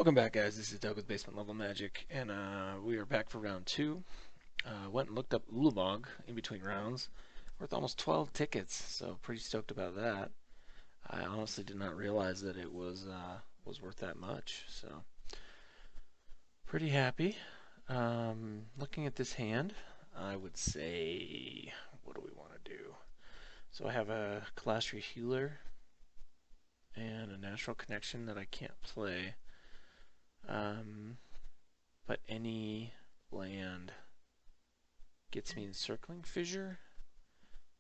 Welcome back, guys. This is Doug with Basement Level Magic, and we are back for round 2. Went and looked up Ulamog in between rounds, worth almost 12 tickets, so pretty stoked about that. I honestly did not realize that it was worth that much, so pretty happy. Looking at this hand, I would say, what do we want to do? So I have a Kalastri Healer and a Natural Connection that I can't play. But any land gets me Encircling Fissure.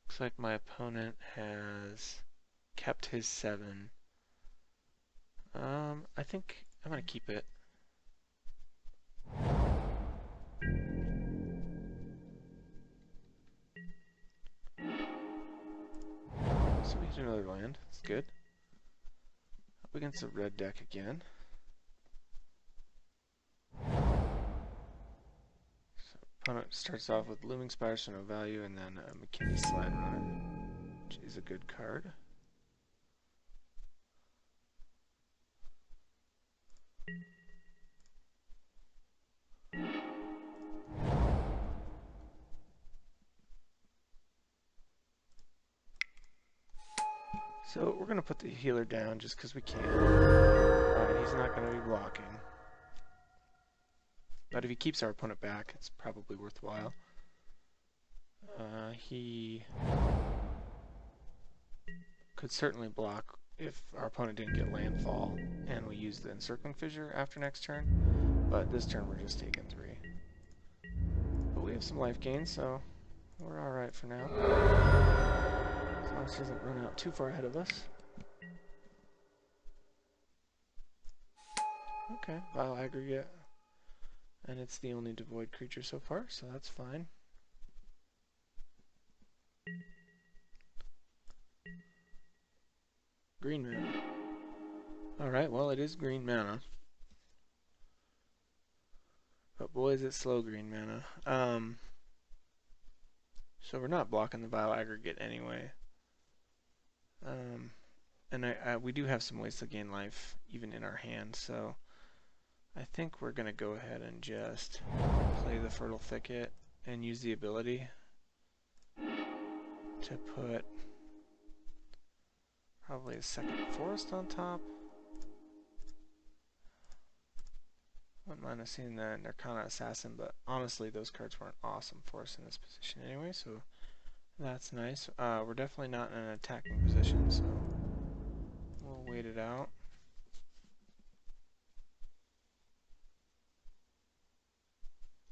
Looks like my opponent has kept his 7. I think I'm going to keep it. So we get another land. That's good. Up against a red deck again. Opponent starts off with Looming Spire, so no value, and then a McKinney Slide Runner, which is a good card. So we're going to put the healer down just because we can. Alright, he's not going to be blocking. But if he keeps our opponent back, it's probably worthwhile. He could certainly block if our opponent didn't get landfall and we use the Encircling Fissure after next turn. But this turn we're just taking 3. But we have some life gain, so we're alright for now. As long as he doesn't run out too far ahead of us. Okay, Vile Aggregate. And it's the only devoid creature so far, so that's fine. Green mana. Alright, well it is green mana. But boy is it slow green mana. So we're not blocking the Vile Aggregate anyway. And we do have some ways to gain life even in our hand, so I think we're going to go ahead and just play the Fertile Thicket and use the ability to put probably a second forest on top. Wouldn't mind us seeing the Narcana Assassin, but honestly those cards weren't awesome for us in this position anyway, so that's nice. We're definitely not in an attacking position, so we'll wait it out.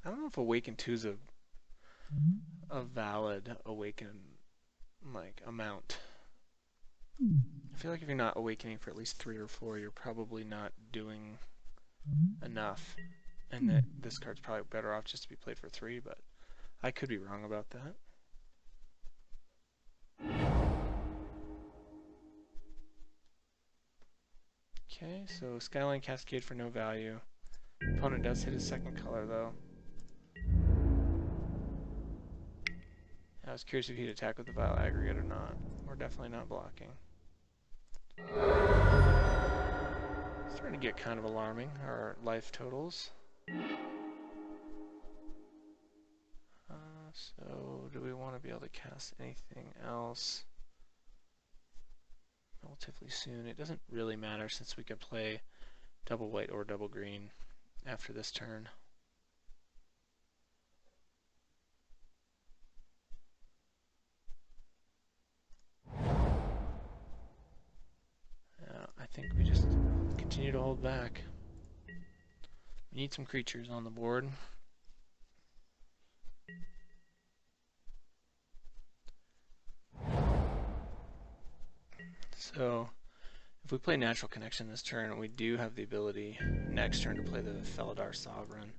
I don't know if Awaken 2 is a valid Awaken amount. I feel like if you're not awakening for at least 3 or 4, you're probably not doing enough, and that this card's probably better off just to be played for 3, but I could be wrong about that. Okay, so Skyline Cascade for no value. Opponent does hit his second color though. I was curious if he'd attack with the Vile Aggregate or not. We're definitely not blocking. It's starting to get kind of alarming, our life totals. So, do we want to be able to cast anything else relatively soon? It doesn't really matter since we can play double white or double green after this turn. I think we just continue to hold back. We need some creatures on the board. So, if we play Natural Connection this turn, we do have the ability next turn to play the Felidar Sovereign.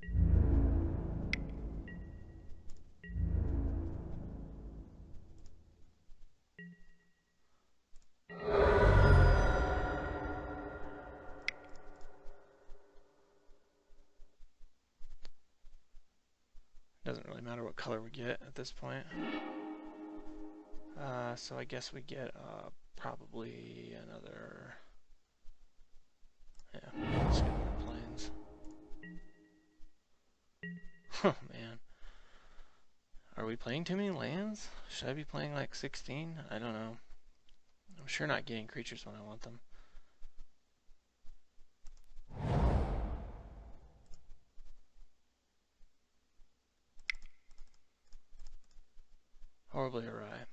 Doesn't really matter what color we get at this point. So I guess we get probably another... Yeah, let's get more planes. Oh man. Are we playing too many lands? Should I be playing like 16? I don't know. I'm sure not getting creatures when I want them. Horribly awry.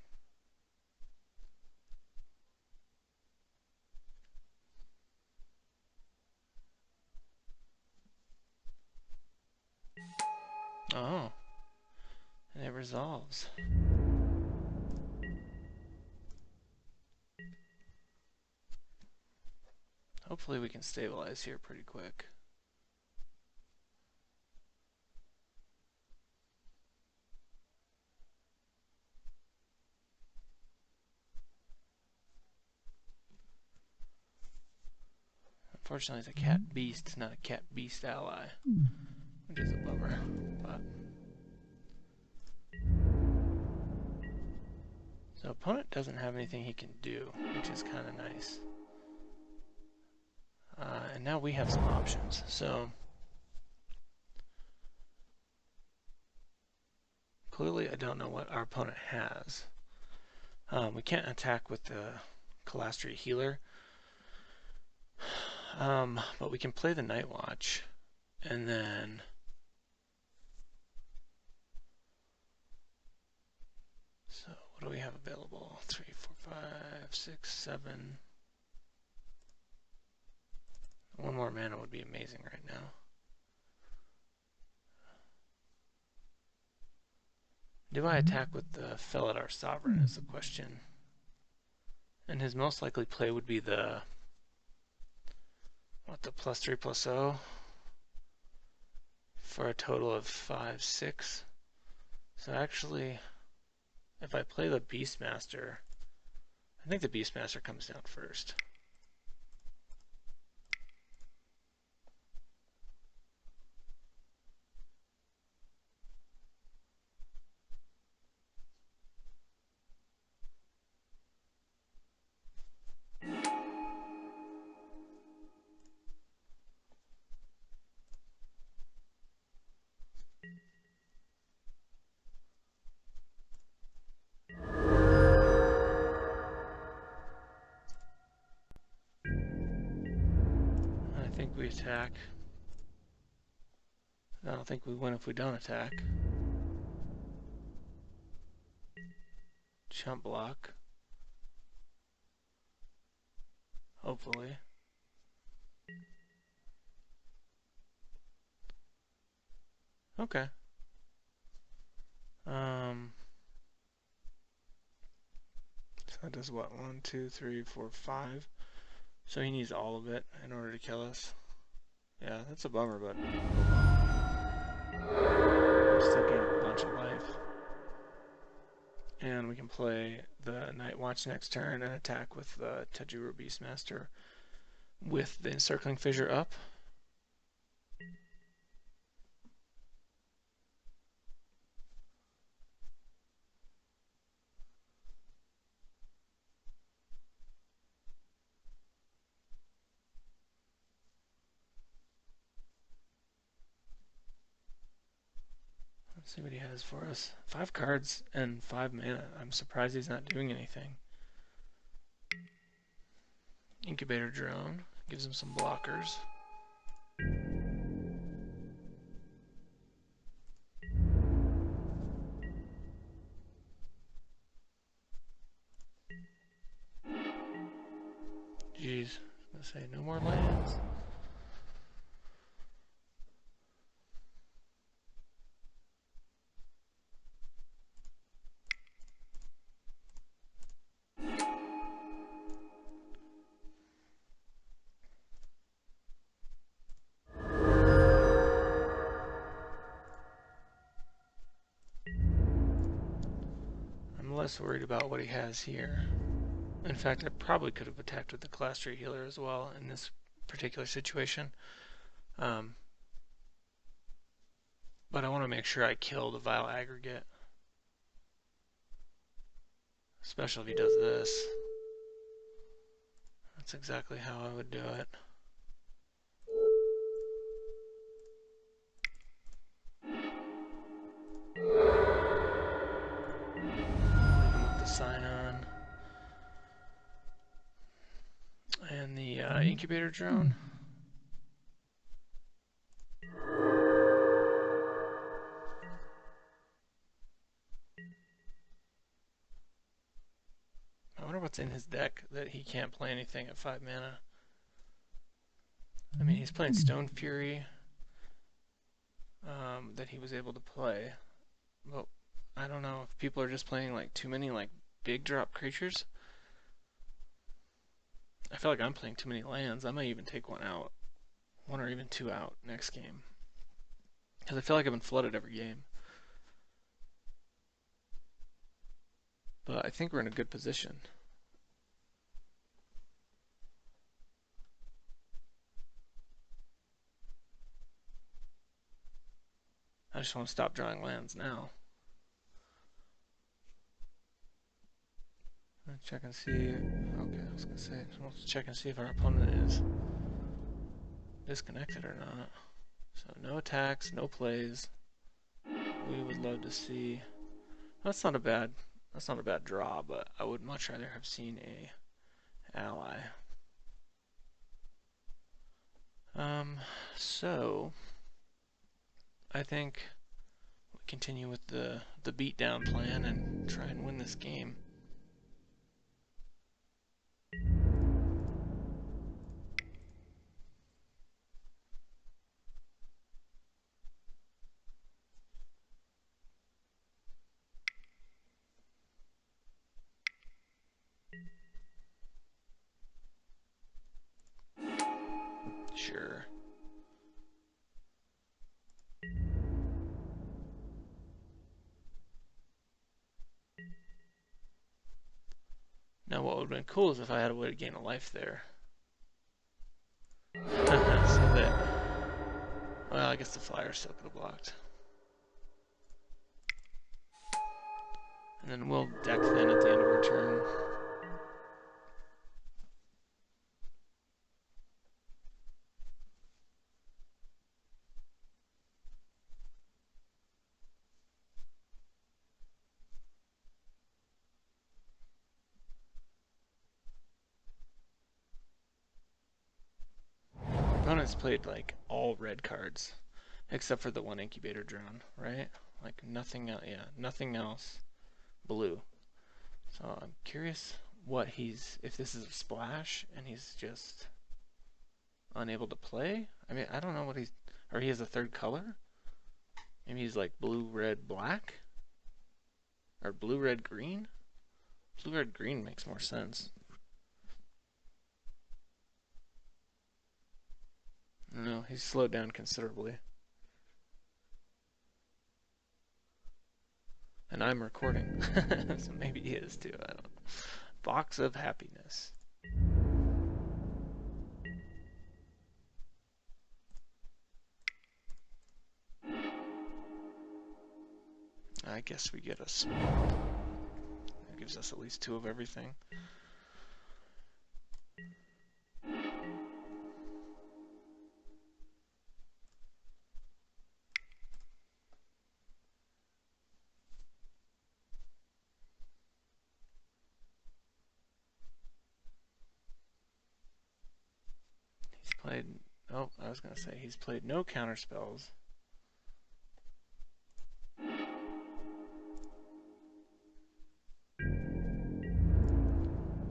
Oh. And it resolves. Hopefully we can stabilize here pretty quick. Unfortunately, it's a cat beast, not a cat beast ally, which is a bummer. But so opponent doesn't have anything he can do, which is kind of nice. And now we have some options. So clearly, I don't know what our opponent has. We can't attack with the Calastria Healer, but we can play the Night Watch, and then so what do we have available? 3, 4, 5, 6, 7. One more mana would be amazing right now. Do I attack with the Felidar Sovereign is the question. And his most likely play would be the +3/+0 for a total of 5, 6. So actually, if I play the Beastmaster, I think the Beastmaster comes down first. I think we attack. I don't think we win if we don't attack. Chump block. Hopefully. Okay. So that does what? 1, 2, 3, 4, 5. So he needs all of it in order to kill us. Yeah, that's a bummer, but still gain a bunch of life. And we can play the Night Watch next turn and attack with the Tajuru Beastmaster with the Encircling Fissure up. Let's see what he has for us. 5 cards and 5 mana. I'm surprised he's not doing anything. Incubator Drone gives him some blockers. Jeez, I was gonna say no more lands. I'm less worried about what he has here. In fact, I probably could have attacked with the Calastria Healer as well in this particular situation. But I want to make sure I kill the Vile Aggregate. Especially if he does this. That's exactly how I would do it. incubator drone. I wonder what's in his deck that he can't play anything at 5 mana. I mean, he's playing Stone Fury that he was able to play. Well, I don't know if people are just playing like too many like big drop creatures. I feel like I'm playing too many lands. I might even take one out. One or even two out next game. Because I feel like I've been flooded every game. But I think we're in a good position. I just want to stop drawing lands now. Let's check and see. Okay, I was going to say, let's check and see if our opponent is disconnected or not. So no attacks, no plays. We would love to see. That's not a bad draw, but I would much rather have seen a ally. So I think we continue with the beatdown plan and try and win this game. Sure. Now what would have been cool is if I had a way to gain a life there. So that, well, I guess the flyer still could have blocked. And then we'll deck then at the end of our turn. Opponents played like all red cards, except for the one incubator drone, right? Like nothing else, yeah, nothing else blue. So I'm curious what if this is a splash and he's just unable to play. I mean, I don't know what or he has a third color. Maybe he's like blue, red, black, or blue, red, green. Blue, red, green makes more sense. No, he's slowed down considerably. And I'm recording. So maybe he is too, I don't know. Box of happiness. I guess we get a swamp. That gives us at least 2 of everything. Oh, I was going to say, he's played no counter spells.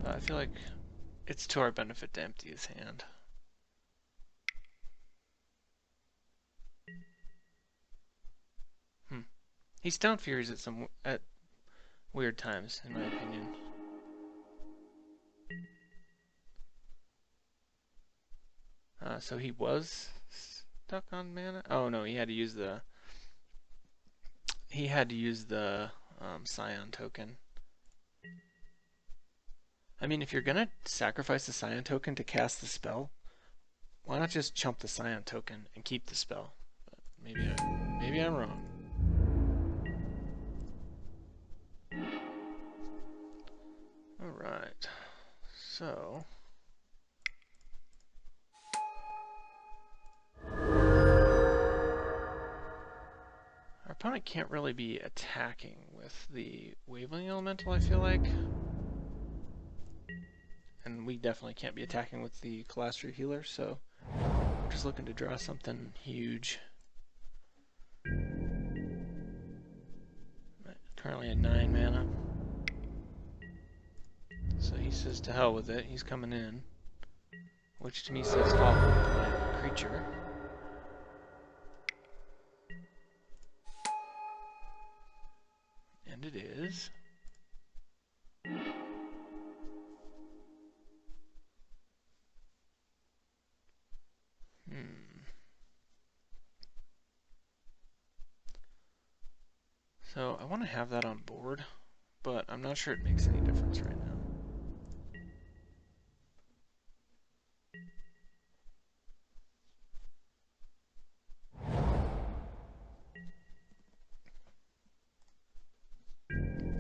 But I feel like it's to our benefit to empty his hand. He Stone Furies at weird times, in my opinion. So he was stuck on mana. Oh no, he had to use the Scion token. I mean, if you're gonna sacrifice the Scion token to cast the spell, why not just chump the Scion token and keep the spell? But maybe I'm wrong. All right, so. Our opponent can't really be attacking with the Waveling Elemental, I feel like. And and we definitely can't be attacking with the Colastri healer, so we're just looking to draw something huge. Currently at 9 mana. So he says to hell with it, he's coming in. Which to me says follow by a creature. And it is. So I want to have that on board, but I'm not sure it makes any difference right now.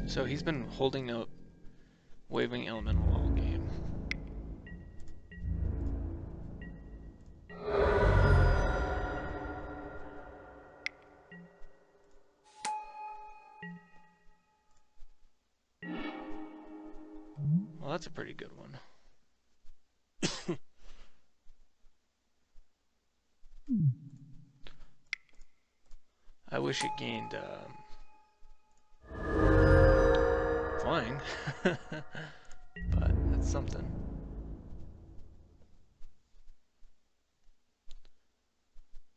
So he's been holding out Waving Elemental all game. Well, that's a pretty good one. I wish it gained flying, but that's something.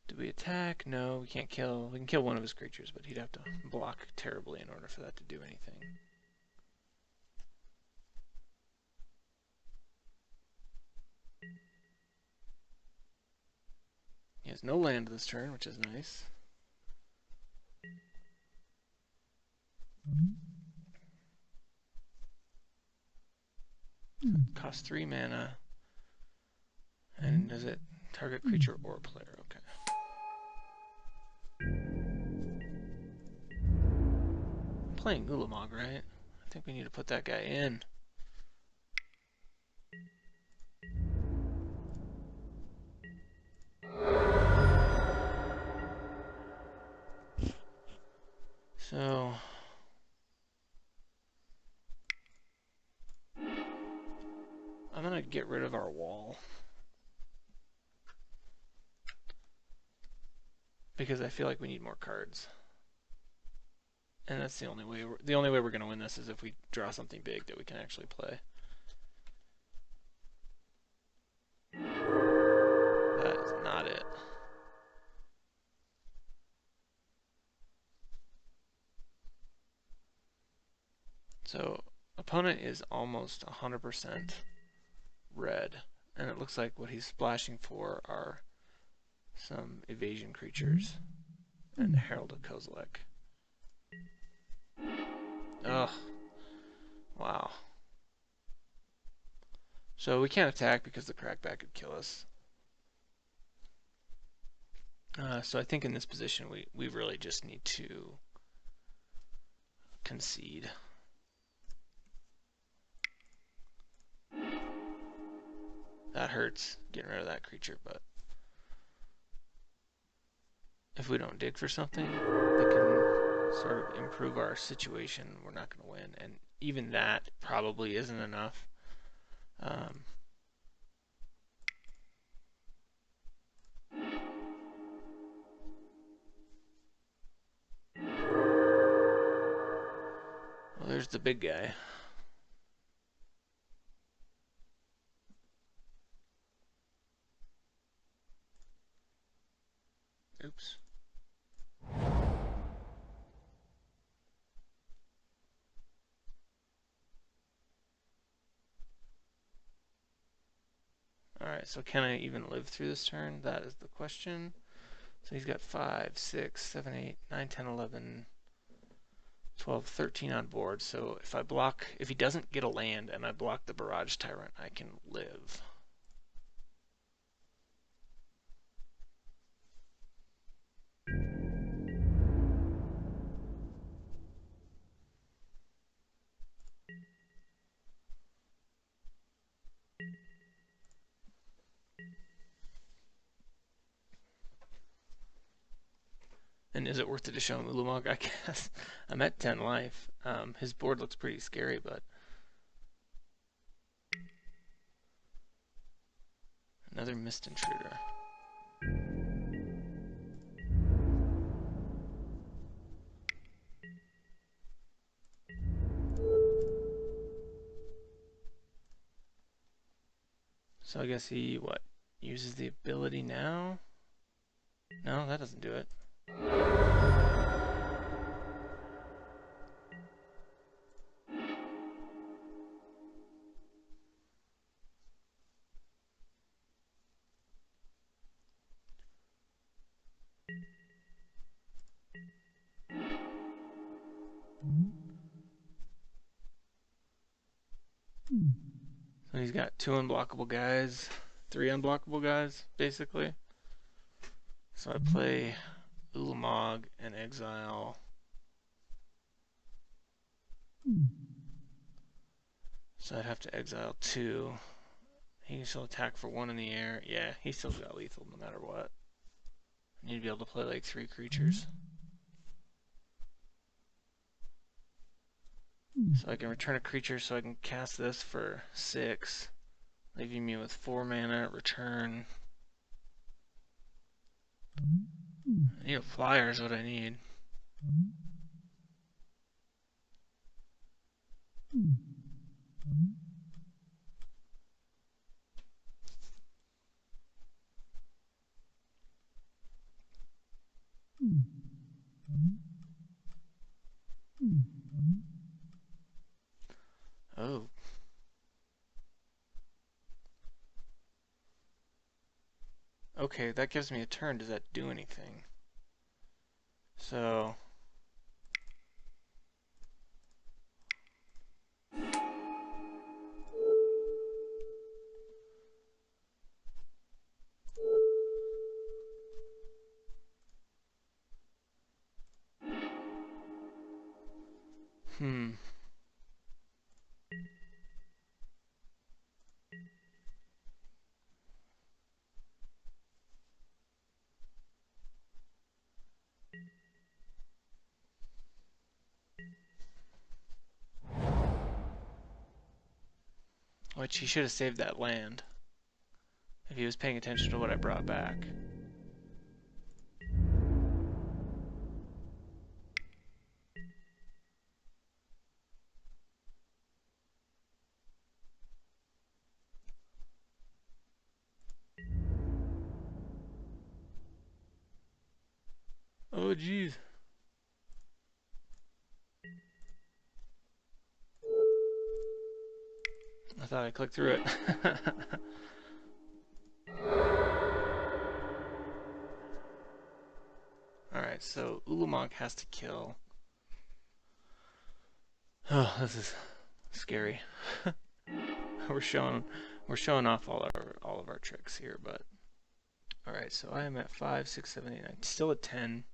Do we attack? No, we can't kill. We can kill one of his creatures, but he'd have to block terribly in order for that to do anything. He has no land this turn, which is nice. Costs 3 mana. And does it target creature or player? Okay. I'm playing Ulamog, right? I think we need to put that guy in. So I'm gonna get rid of our wall because I feel like we need more cards, and that's the only way. We're gonna win this is if we draw something big that we can actually play. That is not it. So opponent is almost 100% red, and it looks like what he's splashing for are some evasion creatures and the Herald of Kozilek. Ugh. Wow. So we can't attack because the crackback could kill us. So I think in this position we really just need to concede. That hurts, getting rid of that creature, but if we don't dig for something that can sort of improve our situation, we're not going to win. And even that probably isn't enough. Well, there's the big guy. Oops. Alright, so can I even live through this turn? That is the question. So he's got 5, 6, 7, 8, 9, 10, 11, 12, 13 on board. So if he doesn't get a land and I block the Barrage Tyrant, I can live. And is it worth it to show him Ulamog? I guess. I'm at 10 life. His board looks pretty scary, but Mist Intruder. So I guess he, what, uses the ability now? No, that doesn't do it. So he's got 2 unblockable guys, 3 unblockable guys, basically. So I play Ulamog and exile. So I'd have to exile 2. He can still attack for 1 in the air. Yeah, he's still got lethal no matter what. I need to be able to play like 3 creatures. So I can return a creature so I can cast this for 6, leaving me with 4 mana, return. I need a flyer is what I need. Oh. Okay, that gives me a turn. Does that do anything? So... Which he should have saved that land if he was paying attention to what I brought back. Oh, jeez. I thought I clicked through it. Alright, so Ulamog has to kill. Oh, this is scary. we're showing off all of our tricks here, but alright, so I am at 5, 6, 7, 8, 9. Still at 10.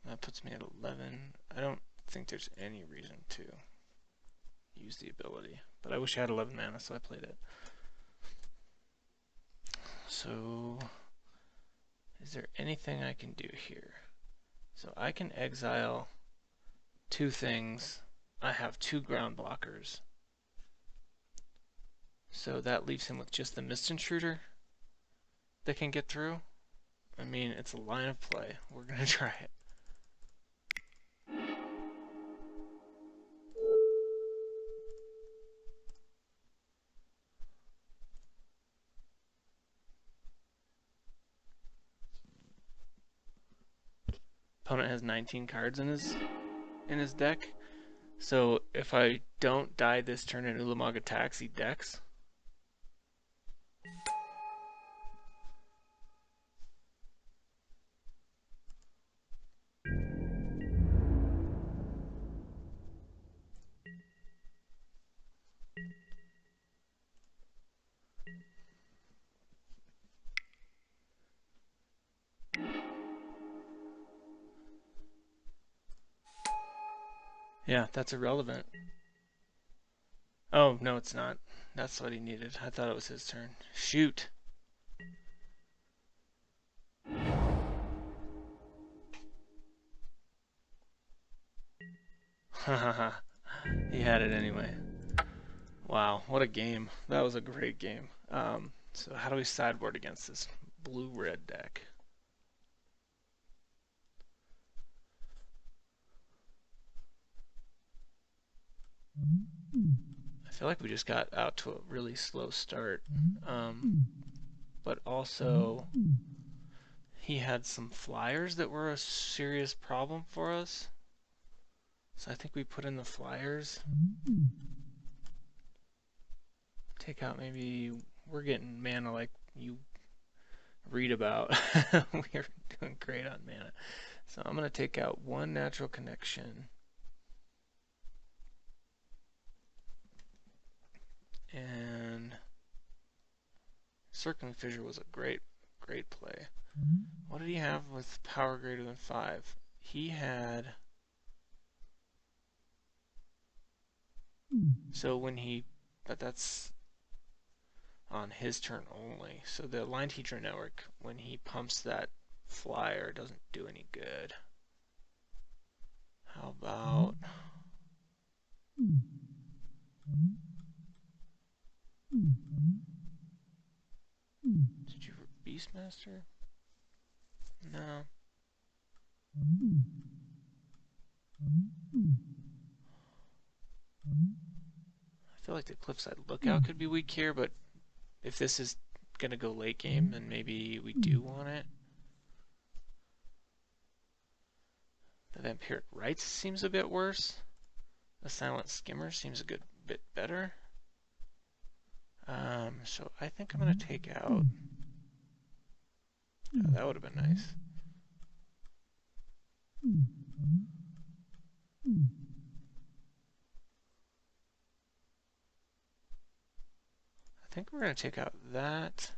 That puts me at 11. I don't think there's any reason to use the ability, but I wish I had 11 mana, so I played it. So, is there anything I can do here? So I can exile 2 things. I have 2 ground blockers. So that leaves him with just the Mist Intruder that can get through. I mean, it's a line of play. We're going to try it. Opponent has 19 cards in his deck. So if I don't die this turn and Ulamog attacks, he decks. Yeah, that's irrelevant. Oh, no, it's not. That's what he needed. I thought it was his turn. Shoot. He had it anyway. Wow, what a game. That was a great game. So how do we sideboard against this blue-red deck? I feel like we just got out to a really slow start. But also, he had some flyers that were a serious problem for us. So I think we put in the flyers. Take out maybe, we're getting mana like you read about. We're doing great on mana. So I'm going to take out one natural connection. And Circling Fissure was a great play. What did he have with power greater than 5? He had... So when he... But that's on his turn only. So the Line Teacher Network, when he pumps that flyer, doesn't do any good. How about... Did you Beastmaster? No. I feel like the Cliffside Lookout could be weak here, but if this is going to go late game, then maybe we do want it. The Vampiric Rites seems a bit worse. The Silent Skimmer seems a good bit better. So I think I'm going to take out... Oh, that would have been nice. I think we're going to take out that.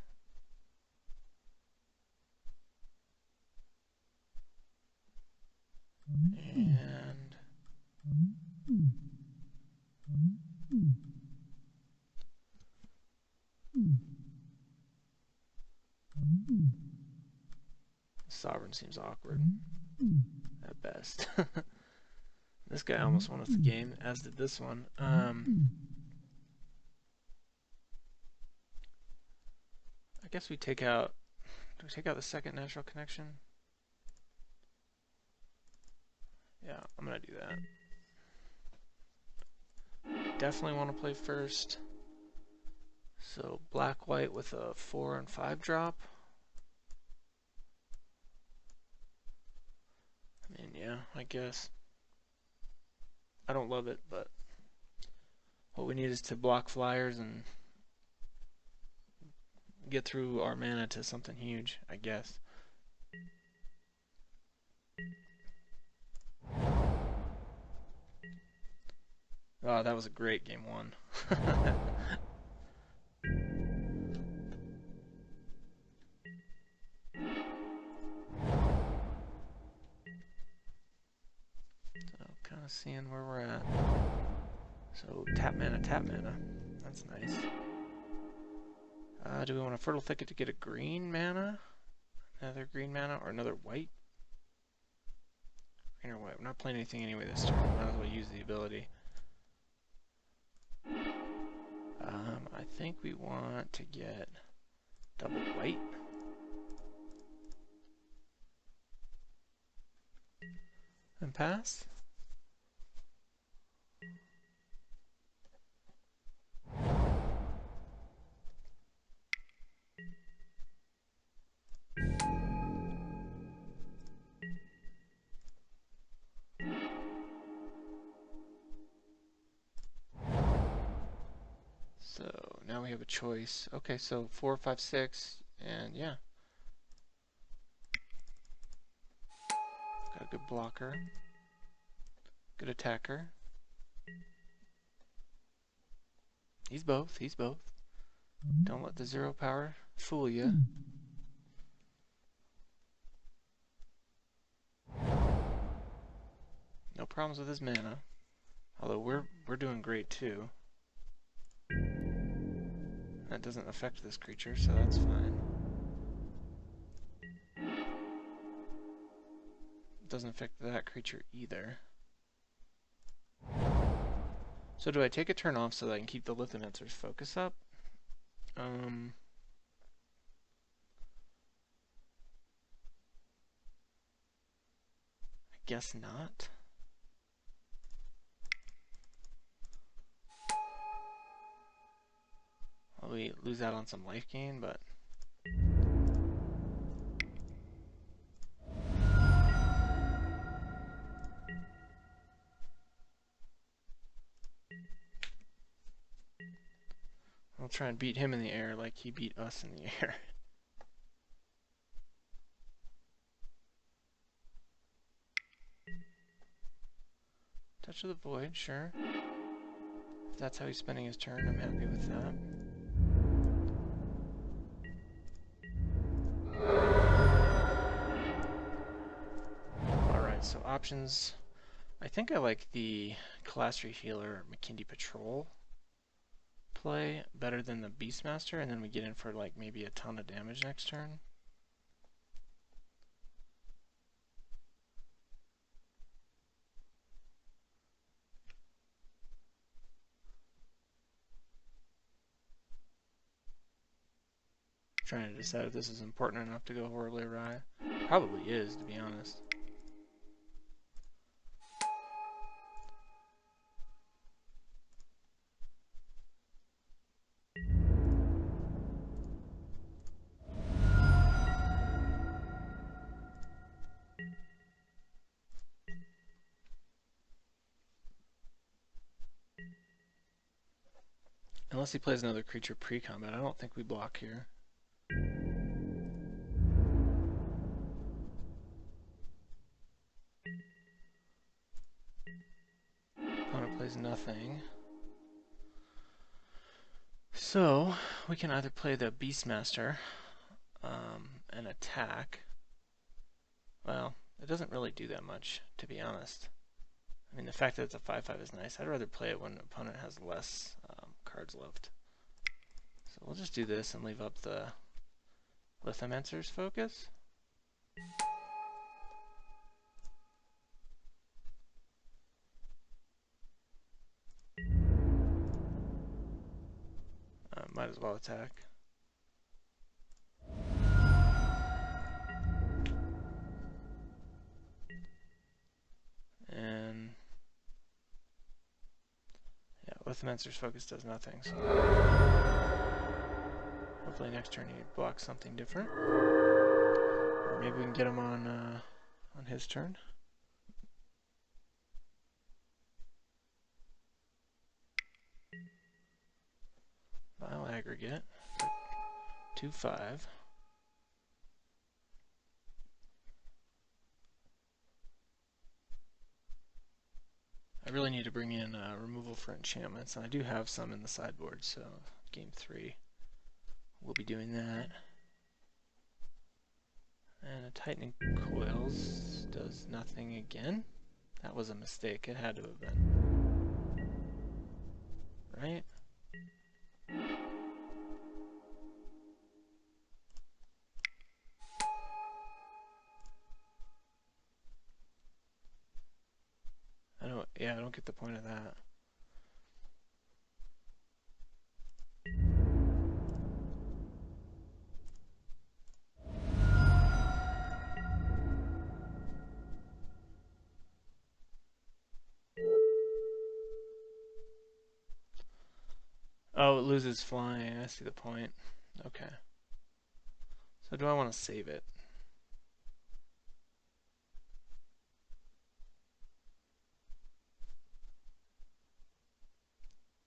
And... Sovereign seems awkward. At best. This guy almost won us the game, as did this one. I guess we take out... Do we take out the second natural connection? Yeah, I'm going to do that. Definitely want to play first. So black-white with a 4 and 5 drop. I mean, yeah, I guess. I don't love it, but what we need is to block flyers and get through our mana to something huge, I guess. Oh, that was a great game 1. So, kind of seeing where we're at. So, tap mana, tap mana. That's nice. Do we want a Fertile Thicket to get a green mana? Another green mana, or another white? Green or white? We're not playing anything anyway this turn. Might as well use the ability. I think we want to get double white. And pass. So now we have a choice. Okay, so 4, 5, 6, and yeah. Got a good blocker. Good attacker. He's both, he's both. Don't let the 0 power fool you. No problems with his mana. Although we're doing great too. That doesn't affect this creature, so that's fine. It doesn't affect that creature either. So do I take a turn off so that I can keep the lithomancer's focus up? I guess not. Well, we lose out on some life gain, but I'll try and beat him in the air like he beat us in the air. Touch of the Void, sure. If that's how he's spending his turn, I'm happy with that. Alright, so options. I think I like the Calastri Healer McKindy Patrol play better than the Beastmaster, and then we get in for like maybe a ton of damage next turn. Trying to decide if this is important enough to go horribly awry. Probably is, to be honest. Unless he plays another creature pre-combat, I don't think we block here. Opponent plays nothing. So, we can either play the Beastmaster and attack. Well, it doesn't really do that much, to be honest. I mean, the fact that it's a 5/5 is nice. I'd rather play it when the opponent has less cards left. So we'll just do this and leave up the Lithomancer's focus. Might as well attack. And yeah, Lithomancer's focus does nothing. So hopefully next turn he blocks something different. Or maybe we can get him on his turn. Vile Aggregate. 2/5. I really need to bring in removal for enchantments, and I do have some in the sideboard, so game 3 we'll be doing that. And a Tightening Coils does nothing again. That was a mistake, it had to have been. Right? I don't get the point of that. Oh, it loses flying. I see the point. Okay. So do I want to save it?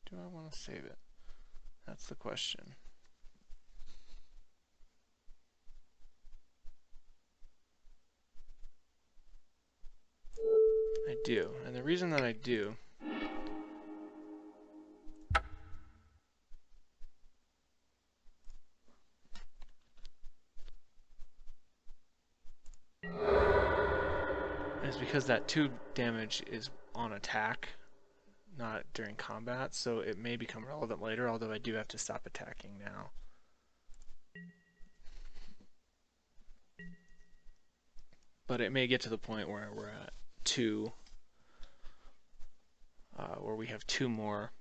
Do I want to save it? That's the question. I do. And the reason that I do is because that 2 damage is on attack, not during combat, so it may become relevant later, although I do have to stop attacking now. But it may get to the point where we're at 2 where we have 2 more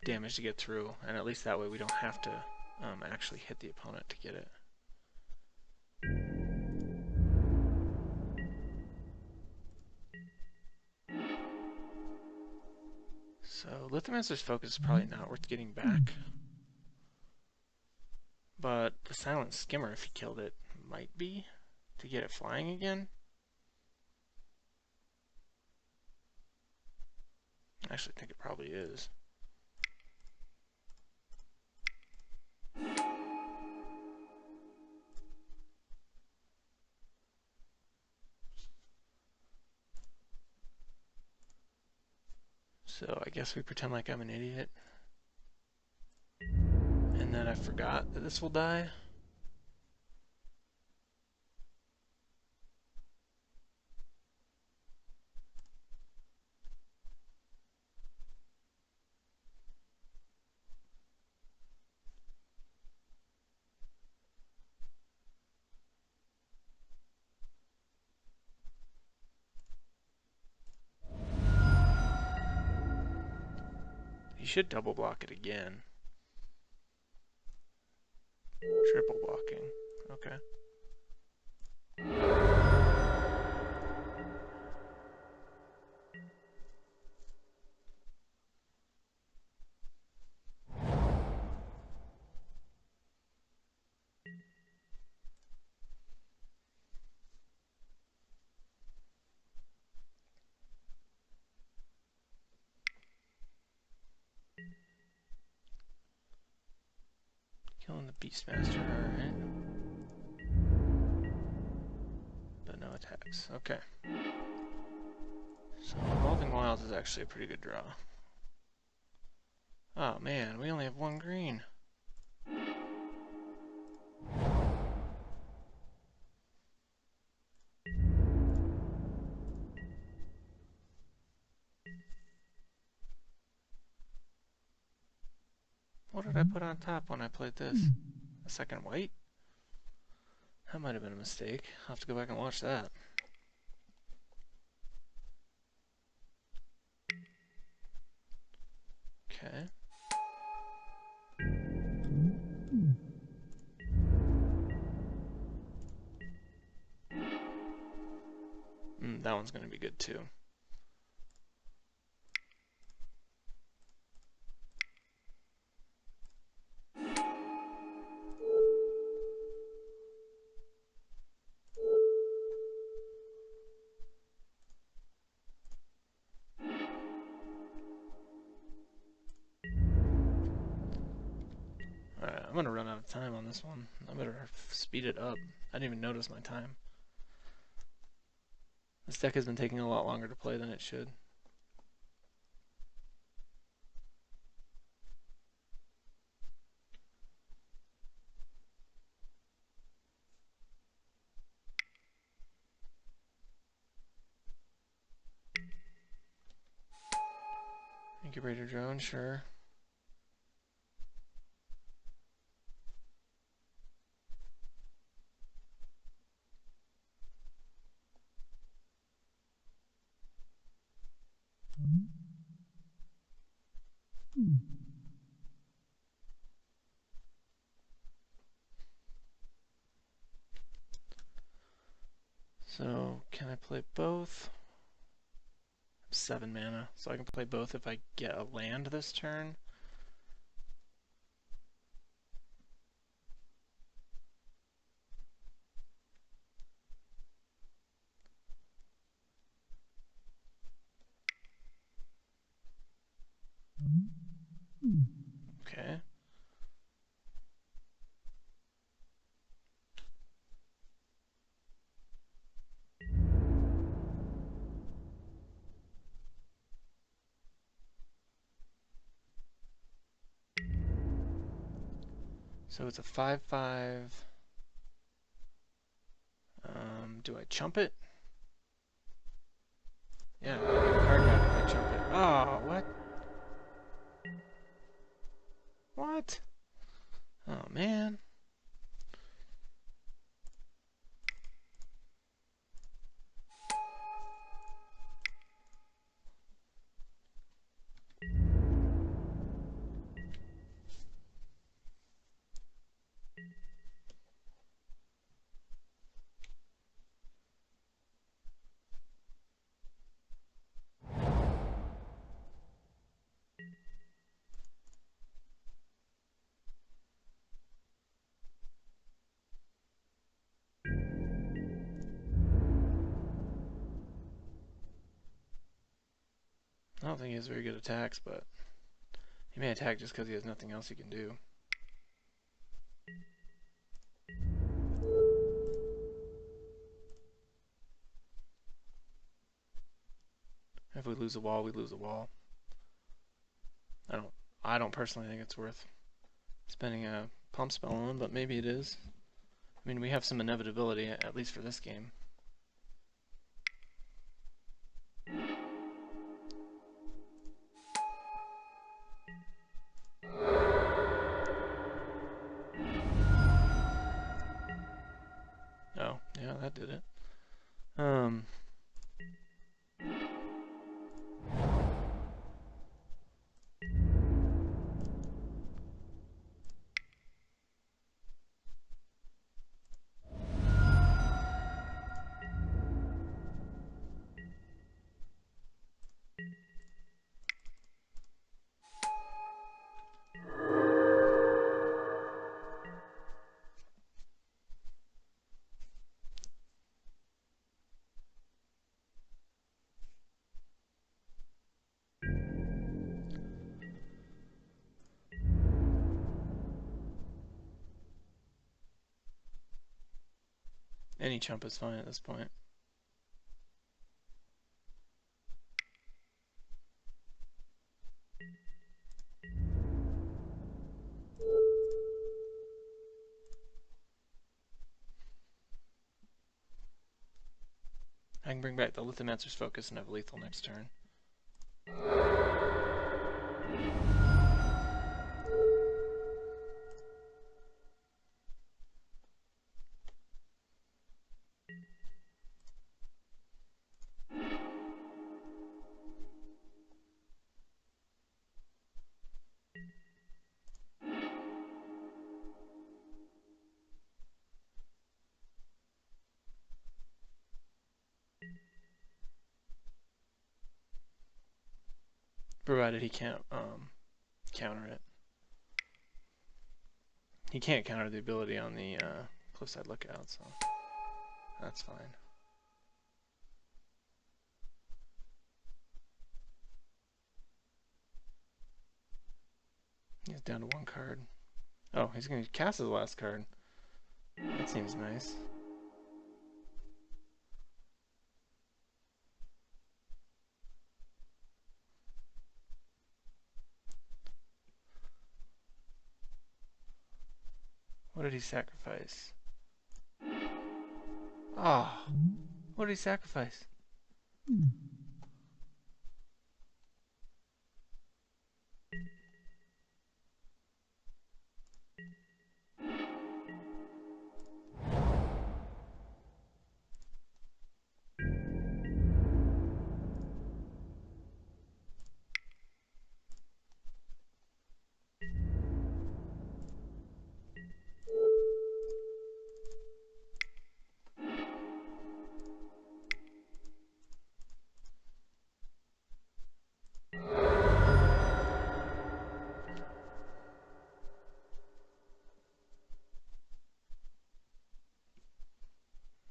damage to get through, and at least that way we don't have to actually hit the opponent to get it. So Lithomancer's Focus is probably not worth getting back. But the Silent Skimmer, if he killed it, might be to get it flying again. I actually think it probably is. So I guess we pretend like I'm an idiot. And then I forgot that this will die. You should double block it again. Triple blocking. Okay. Killing the Beastmaster, alright. But no attacks. Okay. So Evolving Wilds is actually a pretty good draw. Oh man, we only have 1 green. What did I put on top when I played this? A second white? That might have been a mistake. I'll have to go back and watch that. Okay. That one's going to be good too. Alright, I'm going to run out of time on this one. I better speed it up. I didn't even notice my time. This deck has been taking a lot longer to play than it should. Incubator drone, sure. So, can I play both? 7 mana, so I can play both if I get a land this turn. Okay. So it's a 5/5. Do I chump it? Yeah, I get a card back if I chump it. Oh, what? What? Oh, man. I don't think he has very good attacks, but he may attack just because he has nothing else he can do. If we lose a wall, we lose a wall. I don't personally think it's worth spending a pump spell on, but maybe it is. I mean, we have some inevitability, at least for this game. Oh, yeah, that did it. Any chump is fine at this point. I can bring back the Lithomancer's Focus and have lethal next turn. Provided he can't counter it. He can't counter the ability on the Cliffside Lookout, so that's fine. He's down to one card. Oh, he's going to cast his last card. That seems nice. What did he sacrifice? Ah, oh, what did he sacrifice?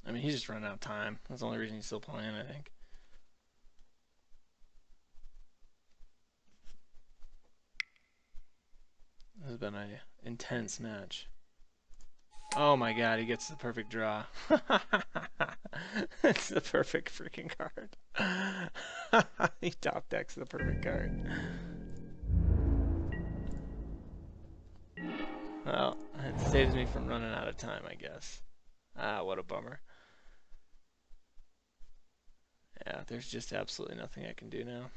I mean, he's just running out of time. That's the only reason he's still playing, I think. This has been an intense match. Oh my god, he gets the perfect draw. It's the perfect freaking card. He top decks the perfect card. Well, it saves me from running out of time, I guess. Ah, what a bummer. Yeah, there's just absolutely nothing I can do now.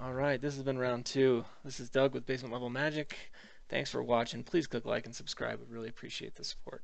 Alright, this has been round 2. This is Doug with Basement Level Magic. Thanks for watching. Please click like and subscribe. I really appreciate the support.